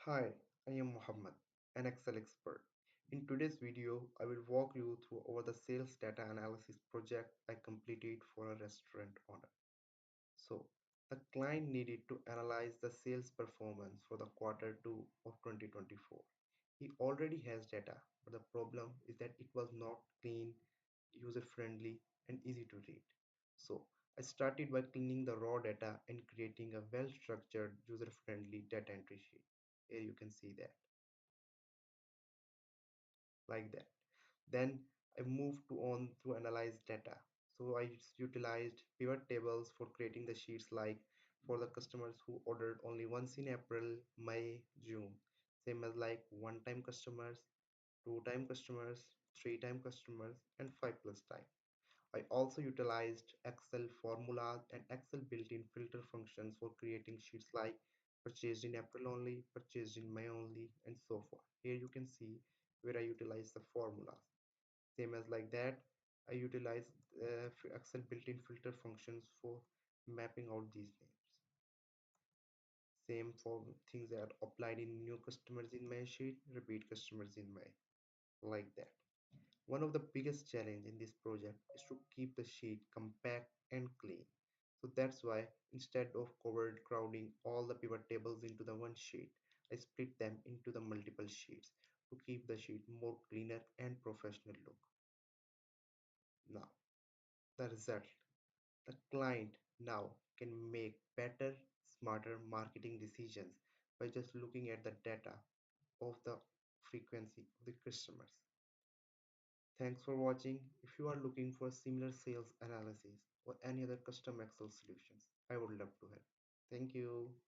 Hi, I am Muhammad, an Excel expert. In today's video, I will walk you through over the sales data analysis project I completed for a restaurant owner. So, the client needed to analyze the sales performance for the quarter 2 of 2024. He already has data, but the problem is that it was not clean, user-friendly, and easy to read. So, I started by cleaning the raw data and creating a well-structured, user-friendly data entry sheet. Here you can see that, like that. Then I moved to on to analyze data. So I utilized pivot tables for creating the sheets like for the customers who ordered only once in April, May, June. Same as like one-time customers, two-time customers, three-time customers, and 5+ time. I also utilized Excel formulas and Excel built-in filter functions for creating sheets like purchased in April only, purchased in May only, and so forth. Here you can see where I utilize the formulas. Same as like that, I utilize Excel built-in filter functions for mapping out these names. Same for things that are applied in new customers in my sheet, repeat customers in my, like that. One of the biggest challenge in this project is to keep the sheet compact and clean. So that's why instead of covered crowding all the pivot tables into the one sheet, I split them into the multiple sheets to keep the sheet more cleaner and professional look. Now, the result. The client now can make better, smarter marketing decisions by just looking at the data of the frequency of the customers. Thanks for watching. If you are looking for similar sales analysis or any other custom Excel solutions, I would love to help. Thank you.